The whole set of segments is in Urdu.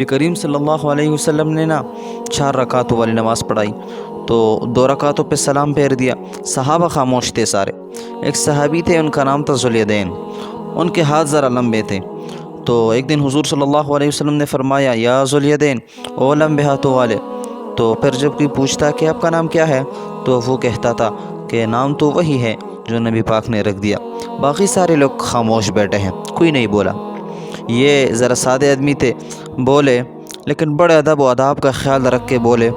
نبی کریم صلی اللہ علیہ وسلم نے 4 رکعتوں والی نماز پڑھائی تو 2 رکعتوں پہ سلام پھیر دیا۔ صحابہ خاموش تھے سارے۔ ایک صحابی تھے، ان کا نام تھا ذوالیدین، ان کے ہاتھ ذرا لمبے تھے۔ تو ایک دن حضور صلی اللہ علیہ وسلم نے فرمایا، یا ذوالیدین، او لمبے ہاتھوں والے۔ تو پھر جب کوئی پوچھتا کہ آپ کا نام کیا ہے تو وہ کہتا تھا کہ نام تو وہی ہے جو نبی پاک نے رکھ دیا۔ باقی سارے لوگ خاموش بیٹھے ہیں، کوئی نہیں بولا۔ یہ ذرا سادے آدمی تھے، بولے لیکن بڑے ادب و آداب کا خیال رکھ کے بولے،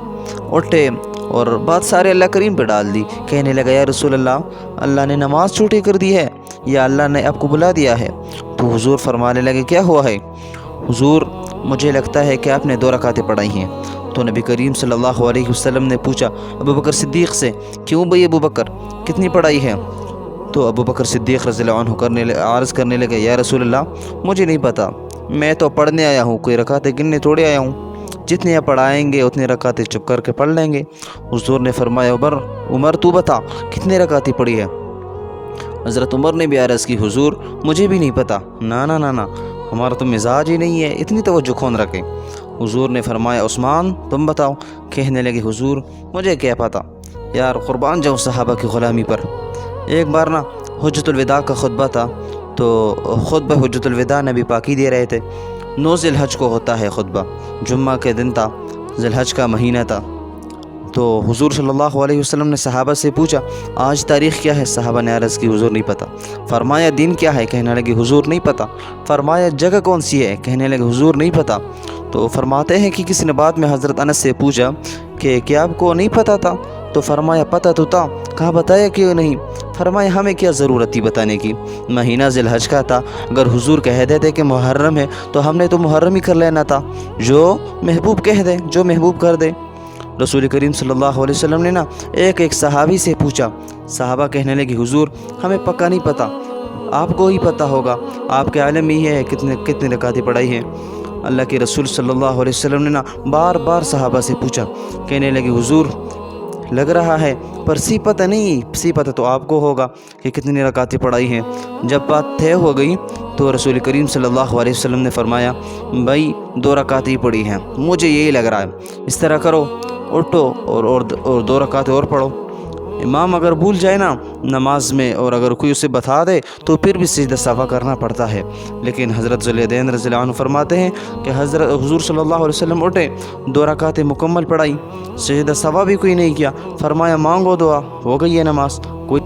اٹھے اور بات سارے اللہ کریم پہ ڈال دی۔ کہنے لگا، یا رسول اللہ، اللہ نے نماز چھوٹی کر دی ہے یا اللہ نے آپ کو بلا دیا ہے؟ تو حضور فرمانے لگے، کیا ہوا ہے؟ حضور، مجھے لگتا ہے کہ آپ نے 2 رکعتیں پڑھائی ہیں۔ تو نبی کریم صلی اللہ علیہ وسلم نے پوچھا ابو بکر صدیق سے، کیوں بھئی ابو بکر، کتنی پڑھائی ہے؟ تو ابو بکر صدیق رضی اللہ عنہ عرض کرنے لگے، یا رسول اللہ، مجھے نہیں پتہ، میں تو پڑھنے آیا ہوں، کوئی رکعتیں گننے تھوڑے آیا ہوں، جتنے آپ پڑھائیں گے اتنے رکعتیں چپ کر کے پڑھ لیں گے۔ حضور نے فرمایا، عمر تو بتا کتنے رکعتیں پڑھی ہے؟ حضرت عمر نے بھی عرض کی، حضور مجھے بھی نہیں پتہ، نا نا نا نا، ہمارا تو مزاج ہی نہیں ہے اتنی توجہ کون رکھے۔ حضور نے فرمایا، عثمان تم بتاؤ۔ کہنے لگے، حضور مجھے کیا پتہ، یار قربان جاؤں صحابہ کی غلامی پر۔ ایک بار حجۃ الوداع کا خطبہ تھا، تو خطبہ حجۃ الوداع نبی پاکی دے رہے تھے۔ 9 ذی الحج کو ہوتا ہے خطبہ، جمعہ کے دن تھا، ذی الحج کا مہینہ تھا۔ تو حضور صلی اللہ علیہ وسلم نے صحابہ سے پوچھا، آج تاریخ کیا ہے؟ صحابہ نے عرض کی، حضور نہیں پتہ۔ فرمایا، دن کیا ہے؟ کہنے لگے، حضور نہیں پتہ۔ فرمایا، جگہ کون سی ہے؟ کہنے لگے، حضور نہیں پتہ۔ تو فرماتے ہیں کہ کسی نے بعد میں حضرت انس سے پوچھا کہ کیا آپ کو نہیں پتہ تھا؟ تو فرمایا، پتہ تو تھا۔ کہا، بتایا کیوں نہیں؟ فرمایا، ہمیں کیا ضرورت تھی بتانے کی، مہینہ ذی الحج کا تھا، اگر حضور کہہ دیتے کہ محرم ہے تو ہم نے تو محرم ہی کر لینا تھا، جو محبوب کہہ دے، جو محبوب کر دے۔ رسول کریم صلی اللہ علیہ وسلم نے ایک صحابی سے پوچھا، صحابہ کہنے لگے، حضور ہمیں پکا نہیں پتہ، آپ کو ہی پتہ ہوگا، آپ کے عالم ہی ہے کتنے رکعتیں پڑھائی ہیں۔ اللہ کے رسول صلی اللہ علیہ وسلم نے بار بار صحابہ سے پوچھا، کہنے لگے، حضور لگ رہا ہے پر سی پتہ نہیں، سی پتہ تو آپ کو ہوگا کہ کتنی رکعتیں پڑھائی ہیں۔ جب بات طے ہو گئی تو رسول کریم صلی اللہ علیہ وسلم نے فرمایا، بھائی 2 رکعتیں ہی پڑھی ہیں، مجھے یہی لگ رہا ہے، اس طرح کرو، اٹھو اور 2 رکعتیں اور پڑھو۔ امام اگر بھول جائے نماز میں اور اگر کوئی اسے بتا دے تو پھر بھی سجدہ سہو کرنا پڑتا ہے، لیکن حضرت ذوالیدین رضی اللہ عنہ فرماتے ہیں کہ حضور صلی اللہ علیہ وسلم اٹھے، 2 رکعتیں مکمل پڑھائی، سجدہ سہو بھی کوئی نہیں کیا، فرمایا، مانگو دعا، ہو گئی ہے نماز۔ کوئی